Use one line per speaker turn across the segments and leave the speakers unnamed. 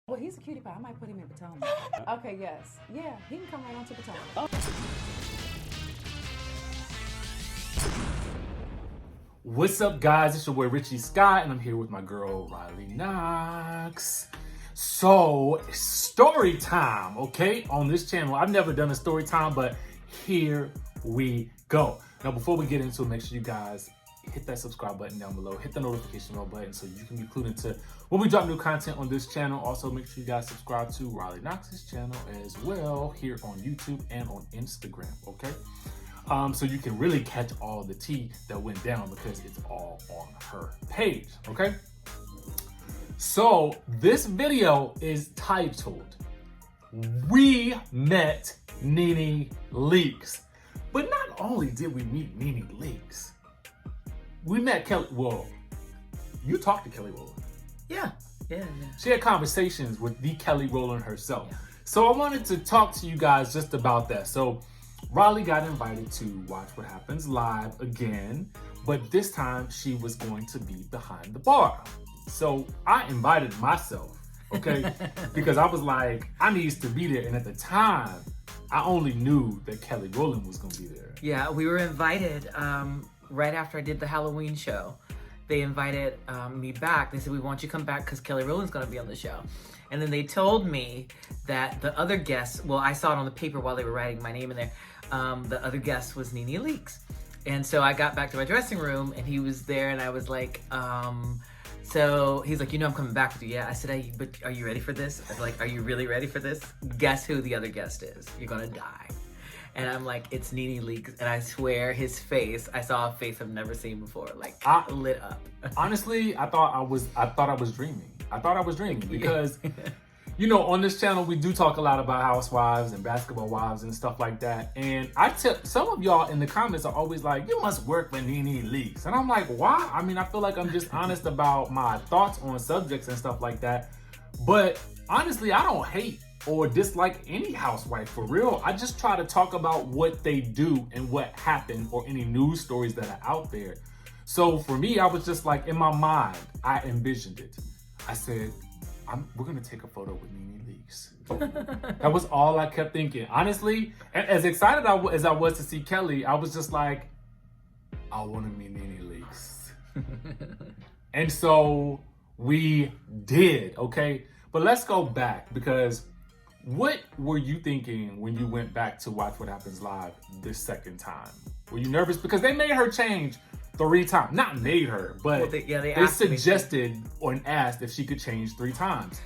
Well, he's a cutie pie. I might put him in Potomac. Okay, yes. Yeah, he can come right on to Potomac.
What's up, guys? It's your boy Richie Scott, and I'm here with my girl Riley Knox. So, story time, okay? On this channel, I've never done a story time, but here we go. Now, before we get into it, make sure you guys hit that subscribe button down below, hit the notification bell button so you can be clued into when we drop new content on this channel. Also, make sure you guys subscribe to Riley Knox's channel as well here on YouTube and on Instagram, okay? So you can really catch all the tea that went down because it's all on her page, okay? So this video is titled, We Met Nene Leakes. But not only did we meet Nene Leakes, we met Kelly. Well, you talked to Kelly Rowland.
Yeah.
She had conversations with the Kelly Rowland herself.
Yeah.
So I wanted to talk to you guys just about that. So Riley got invited to Watch What Happens Live again, but this time she was going to be behind the bar. So I invited myself, okay? Because I was like, I needs to be there. And at the time, I only knew that Kelly Rowland was gonna be there.
Yeah, we were invited right after I did the Halloween show. They invited me back. They said, we want you to come back because Kelly Rowland's gonna be on the show. And then they told me that the other guest, well, I saw it on the paper while they were writing my name in there, the other guest was Nene Leakes. And so I got back to my dressing room and he was there and I was like, so he's like, you know I'm coming back with you. Yeah, I said, but are you ready for this? I was like, are you really ready for this? Guess who the other guest is? You're gonna die. And I'm like, it's Nene Leakes. And I swear his face, I saw a face I've never seen before, like lit up.
Honestly, I thought I was dreaming. I thought I was dreaming because, you know, on this channel, we do talk a lot about housewives and basketball wives and stuff like that. And I tip some of y'all in the comments are always like, you must work with Nene Leakes. And I'm like, why? I mean, I feel like I'm just honest about my thoughts on subjects and stuff like that. But honestly, I don't hate or dislike any housewife for real. I just try to talk about what they do and what happened or any news stories that are out there. So for me, I was just like, in my mind, I envisioned it. I said, we're gonna take a photo with Nene Leakes. That was all I kept thinking. Honestly, as excited as I was to see Kelly, I was just like, I wanna meet Nene Leakes. And so we did, okay? But let's go back because what were you thinking when you went back to Watch What Happens Live this second time? Were you nervous? Because they made her change 3 times. Not made her, but they suggested or asked if she could change 3 times.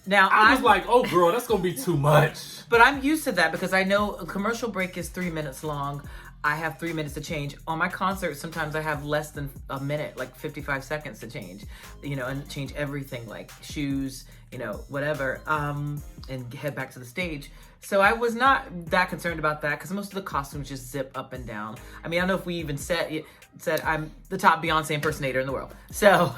Now
I was like, oh girl, that's gonna be too much.
But I'm used to that because I know a commercial break is 3 minutes long. I have 3 minutes to change. On my concerts, sometimes I have less than a minute, like 55 seconds to change, you know, and change everything like shoes, you know, whatever, and head back to the stage. So I was not that concerned about that because most of the costumes just zip up and down. I mean, I don't know if we even said I'm the top Beyonce impersonator in the world. So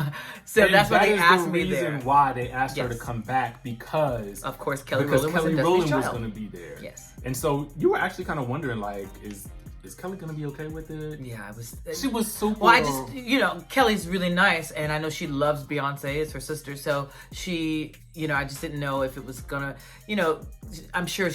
that's why they asked me there.
That is the reason why they asked her to come back because
of course Kelly Rowland was
going to be there.
Yes.
And so you were actually kind of wondering, like, is Kelly gonna be okay with it?
Yeah,
She was super.
Well, I just, you know, Kelly's really nice, and I know she loves Beyonce. It's her sister, so she, you know, I just didn't know if it was gonna, you know, I'm sure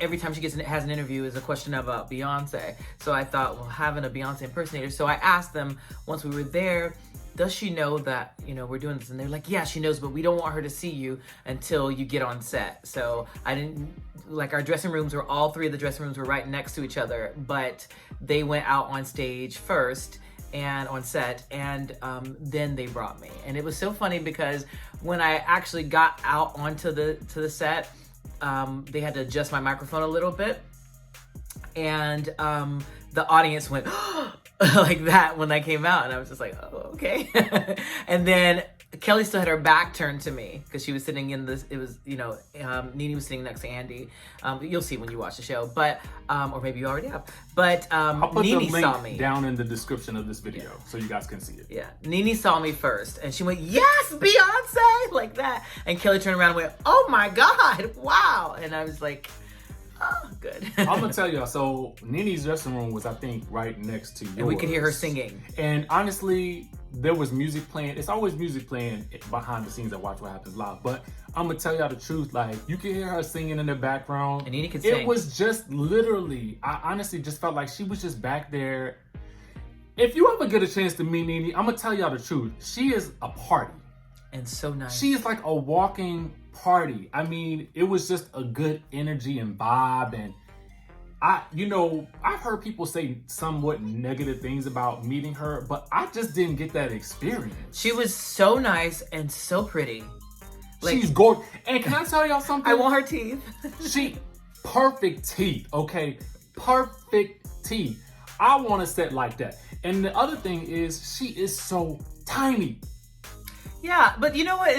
every time she has an interview is a question about Beyonce. So I thought, well, having a Beyonce impersonator. So I asked them once we were there, does she know that, you know, we're doing this? And they're like, yeah, she knows, but we don't want her to see you until you get on set. So I didn't, like, our dressing rooms were, all 3 of the dressing rooms were right next to each other, but they went out on stage first and on set, and then they brought me. And it was so funny because when I actually got out onto the set, they had to adjust my microphone a little bit, and the audience went like that when I came out, and I was just like, oh, okay. And then Kelly still had her back turned to me because she was sitting in this, it was, you know, Nene was sitting next to Andy. You'll see when you watch the show, but, or maybe you already have, but
I'll put
Nene
the link
saw me
down in the description of this video so you guys can see it.
Yeah, Nene saw me first and she went, yes, Beyonce, like that. And Kelly turned around and went, oh my God, wow. And I was like, Oh, good.
I'm gonna tell y'all. So Nene's dressing room was, I think, right next to yours.
And we could hear her singing.
And honestly, there was music playing. It's always music playing behind the scenes at Watch What Happens Live. But I'm gonna tell y'all the truth. Like, you can hear her singing in the background.
And Nene could sing.
It was just literally, I honestly just felt like she was just back there. If you ever get a chance to meet Nene, I'm gonna tell y'all the truth. She is a party.
And so nice.
She is like a walking party. I mean, it was just a good energy and vibe. And I've heard people say somewhat negative things about meeting her, but I just didn't get that experience.
She was so nice and so pretty. Like,
she's gorgeous. And can I tell y'all something?
I want her teeth.
Perfect teeth, okay? Perfect teeth. I want to set like that. And the other thing is, she is so tiny.
Yeah, but you know what?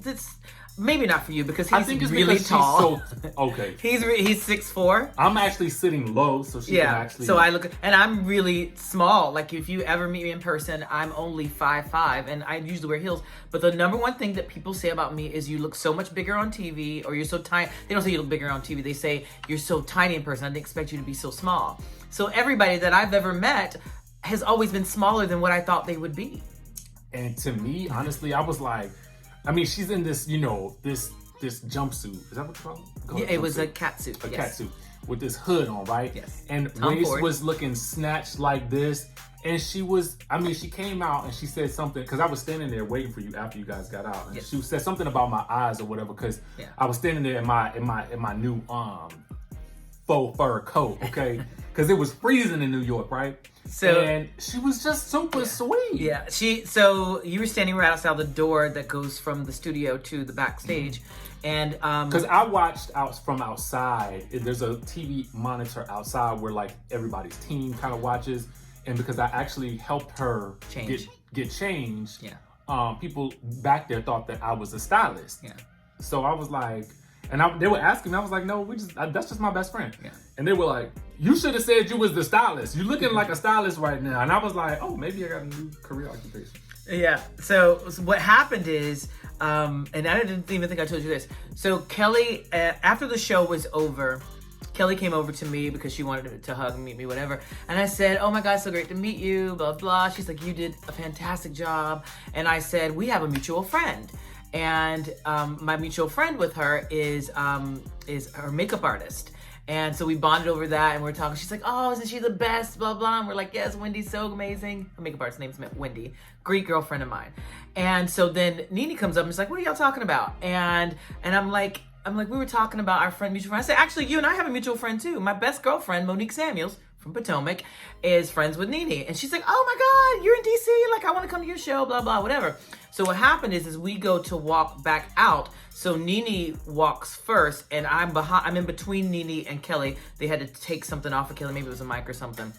It's maybe not for you because he's really tall.
Okay.
He's 6'4".
I'm actually sitting low, so she can actually.
So and I'm really small. Like, if you ever meet me in person, I'm only 5'5", and I usually wear heels. But the number one thing that people say about me is you look so much bigger on TV, or you're so tiny. They don't say you look bigger on TV. They say you're so tiny in person. I didn't expect you to be so small. So everybody that I've ever met has always been smaller than what I thought they would be.
And to me, honestly, I was like, I mean, she's in this, this jumpsuit. Is that what you call it?
Yeah, it was a catsuit.
A catsuit with this hood on, right?
Yes.
And waist was looking snatched like this. And she came out and she said something, because I was standing there waiting for you after you guys got out. And she said something about my eyes or whatever, because I was standing there in my new faux fur coat, okay? Because it was freezing in New York, right? And she was just super sweet.
Yeah, so you were standing right outside the door that goes from the studio to the backstage. And
because I watched from outside, there's a TV monitor outside where like everybody's team kind of watches. And because I actually helped her get changed, people back there thought that I was a stylist. Yeah. So I was like, and they were asking me, I was like, no, that's just my best friend. Yeah. And they were like, you should have said you was the stylist. You're looking like a stylist right now. And I was like, oh, maybe I got a new career occupation.
Yeah. So what happened is, and I didn't even think I told you this. So Kelly, after the show was over, Kelly came over to me because she wanted to hug and meet me, whatever. And I said, oh my God, so great to meet you, blah, blah. She's like, you did a fantastic job. And I said, we have a mutual friend. And my mutual friend with her is her makeup artist. And so we bonded over that and we're talking. She's like, oh, isn't she the best, blah, blah. And we're like, yes, Wendy's so amazing. Her makeup artist's name's Wendy, great girlfriend of mine. And so then Nene comes up and she's like, what are y'all talking about? And I'm like, we were talking about our mutual friend. I said, actually, you and I have a mutual friend too. My best girlfriend, Monique Samuels from Potomac, is friends with Nene. And she's like, oh my God, you're in DC? Like, I want to come to your show, blah, blah, whatever. So what happened is we go to walk back out. So Nene walks first and I'm in between Nene and Kelly. They had to take something off of Kelly. Maybe it was a mic or something.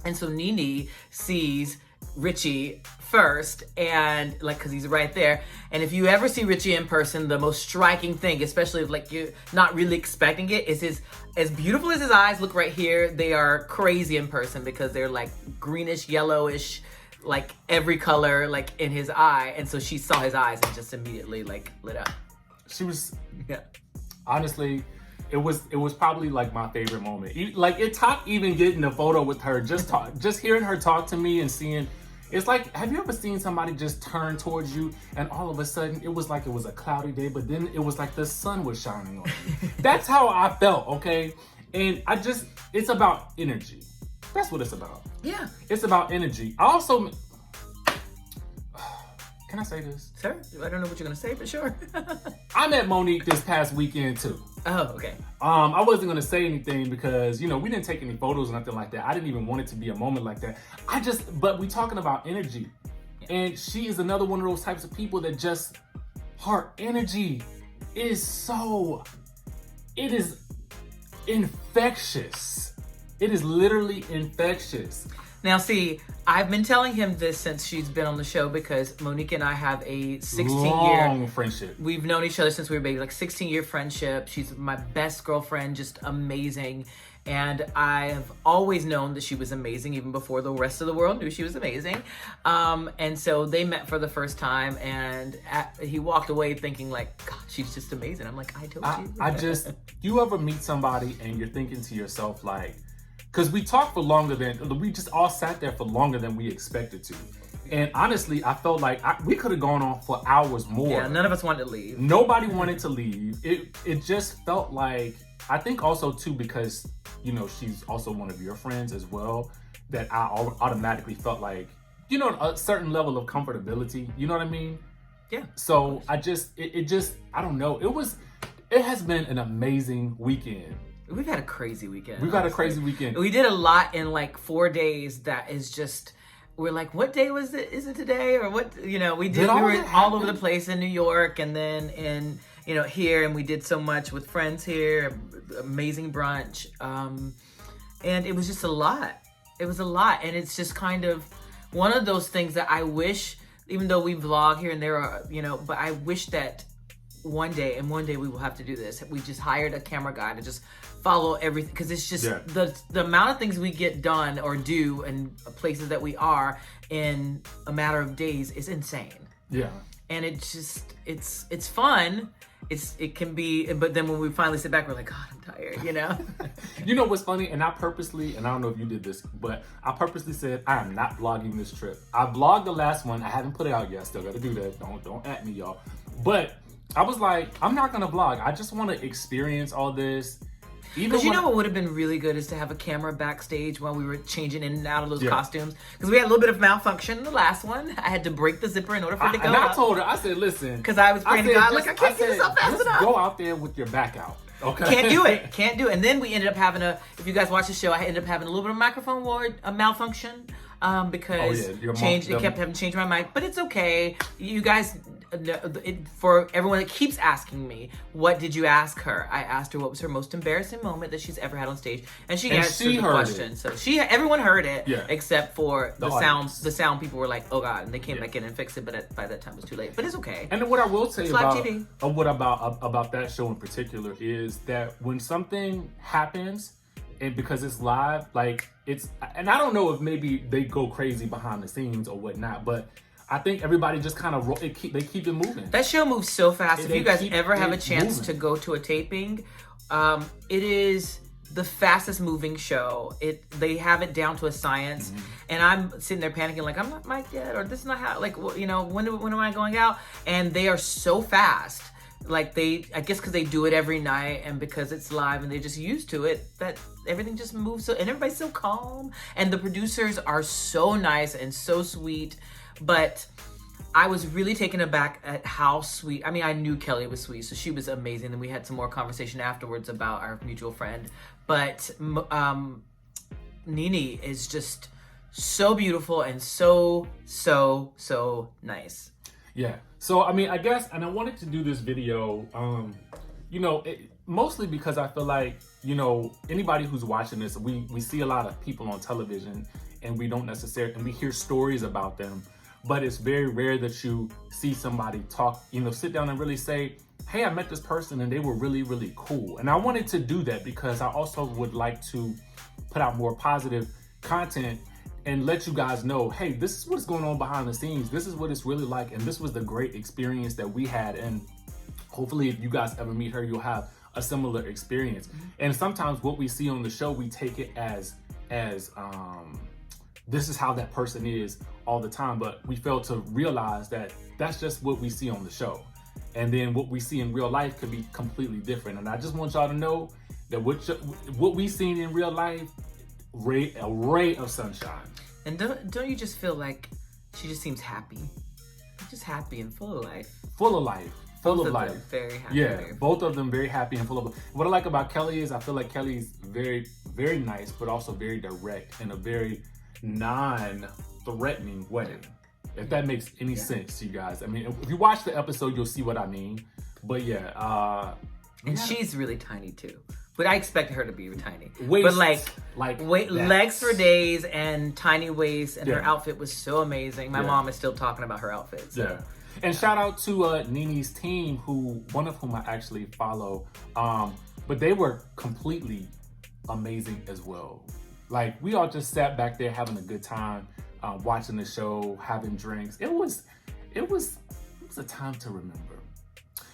And so Nene sees Richie first, and like, cause he's right there. And if you ever see Richie in person, the most striking thing, especially if like you're not really expecting it, is as beautiful as his eyes look right here, they are crazy in person because they're like greenish, yellowish, like every color like in his eye. And so she saw his eyes and just immediately like lit up.
She was, honestly, it was probably like my favorite moment. Like it topped even getting a photo with her, just hearing her talk to me and seeing. It's like, have you ever seen somebody just turn towards you and all of a sudden it was like it was a cloudy day, but then it was like the sun was shining on you. That's how I felt, okay? And it's about energy. That's what it's about.
Yeah.
It's about energy. I also, can I say this?
Sure. I don't know what you're going to say, but sure.
I met Monique this past weekend too.
Oh, okay.
I wasn't going to say anything because, we didn't take any photos or nothing like that. I didn't even want it to be a moment like that. But we talking about energy. And she is another one of those types of people that just, her energy is it is infectious. It is literally infectious.
Now, see, I've been telling him this since she's been on the show because Monique and I have a 16-year
friendship.
We've known each other since we were babies, like 16-year friendship. She's my best girlfriend, just amazing. And I've always known that she was amazing, even before the rest of the world knew she was amazing. And so they met for the first time, and he walked away thinking like, God, she's just amazing. I'm like, I told you.
You ever meet somebody and you're thinking to yourself like, because we talked for longer than, we just all sat there for longer than we expected to. And honestly, I felt like we could have gone on for hours more.
Yeah, none of us wanted to leave.
Nobody wanted to leave. It just felt like, I think also too, because, you know, she's also one of your friends as well, that I automatically felt like, you know, a certain level of comfortability. You know what I mean?
Yeah.
So I don't know. It has been an amazing weekend.
We've had a crazy weekend.
We've had a crazy weekend.
We did a lot in like 4 days. That is just, we're like, what day was it? Is it today? Or what, you know, we were all over the place in New York and then in, you know, here, and we did so much with friends here, amazing brunch. And it was just a lot. It was a lot. And it's just kind of one of those things that I wish, even though we vlog here and there, you know, but I wish that one day we will have to do this. We just hired a camera guy to just follow everything, because it's just the amount of things we get done or do and places that we are in a matter of days is insane. Yeah. And it's just, it's fun. It can be, but then when we finally sit back, we're like, God, I'm tired, you know?
You know what's funny? And I purposely, and I don't know if you did this, but I purposely said, I am not vlogging this trip. I vlogged the last one. I haven't put it out yet. Still got to do that. Don't at me, y'all. But I was like, I'm not going to vlog. I just want to experience all this.
Because you know what would have been really good is to have a camera backstage while we were changing in and out of those costumes. Because we had a little bit of malfunction in the last one. I had to break the zipper in order for it to go
and I told her, I said, listen.
Because I was praying to God, like, I can't get this up fast enough.
Go out there with your back out. Okay.
Can't do it. And then we ended up having if you guys watch the show, I ended up having a little bit of microphone malfunction. Because it kept having to change my mic. But it's okay. You guys, for everyone that keeps asking me, what did you ask her? I asked her what was her most embarrassing moment that she's ever had on stage, and she answered the question. So everyone heard it, except for the sound. The sound people were like, "Oh God!" and they came back in and fixed it. But by that time, it was too late. But it's okay.
And what I will say about that show in particular is that when something happens, and because it's live, like and I don't know if maybe they go crazy behind the scenes or whatnot, but I think everybody just kind of they keep it moving.
That show moves so fast. If you guys ever have a chance to go to a taping, it is the fastest moving show. They have it down to a science, and I'm sitting there panicking like, I'm not mic'd yet, or this is not how, like, you know, when am I going out? And they are so fast. Like I guess because they do it every night and because it's live and they're just used to it, that everything just moves and everybody's so calm. And the producers are so nice and so sweet. But I was really taken aback at how sweet. I mean, I knew Kelly was sweet, so she was amazing. And we had some more conversation afterwards about our mutual friend. But Nene is just so beautiful and so nice.
Yeah. So, I mean, I guess, and I wanted to do this video, you know, mostly because I feel like, you know, anybody who's watching this, we see a lot of people on television and we don't necessarily, and we hear stories about them, but it's very rare that you see somebody talk, you know, sit down and really say, hey, I met this person and they were really, really cool. And I wanted to do that because I also would like to put out more positive content and let you guys know, hey, this is what's going on behind the scenes. This is what it's really like. And this was the great experience that we had. And hopefully if you guys ever meet her, you'll have a similar experience. And sometimes what we see on the show, we take it as this is how that person is all the time. But we fail to realize that that's just what we see on the show. And then what we see in real life could be completely different. And I just want y'all to know that what we seen in real life, a ray of sunshine.
And don't you just feel like she just seems happy? Just happy and full of life.
Full of life. Full of life.
Very happy.
Yeah, both of them very happy and full of life. What I like about Kelly is I feel like Kelly's very, very nice, but also very direct in a very non-threatening way. If that makes any sense to you guys. I mean, if you watch the episode, you'll see what I mean. But yeah.
And she's really tiny too. But I expected her to be tiny.
Waist,
but legs for days and tiny waist, and her outfit was so amazing. My mom is still talking about her outfit. So.
Yeah. And shout out to Nene's team, one of whom I actually follow. But they were completely amazing as well. Like, we all just sat back there having a good time, watching the show, having drinks. It was a time to remember.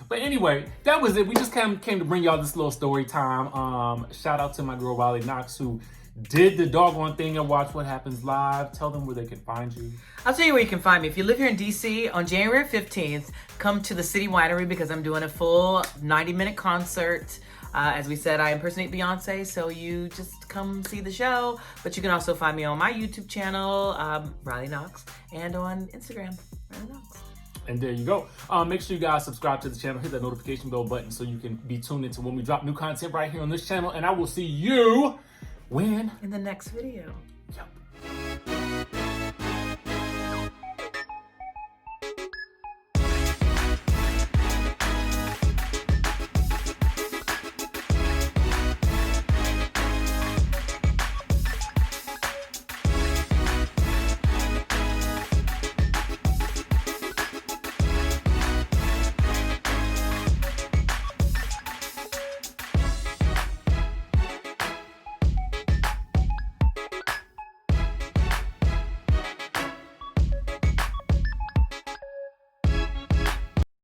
But anyway, that was it. We just came to bring y'all this little story time. Shout out to my girl Riley Knox, who did the doggone thing and watch What Happens Live. Tell them where they can find you.
I'll tell you where you can find me. If you live here in DC, on January 15th, come to the City Winery because I'm doing a full 90-minute concert. As we said, I impersonate Beyonce, so you just come see the show. But you can also find me on my YouTube channel, Riley Knox, and on Instagram, Riley Knox.
And there you go. Make sure you guys subscribe to the channel, hit that notification bell button so you can be tuned into when we drop new content right here on this channel. And I will see you when?
In the next video.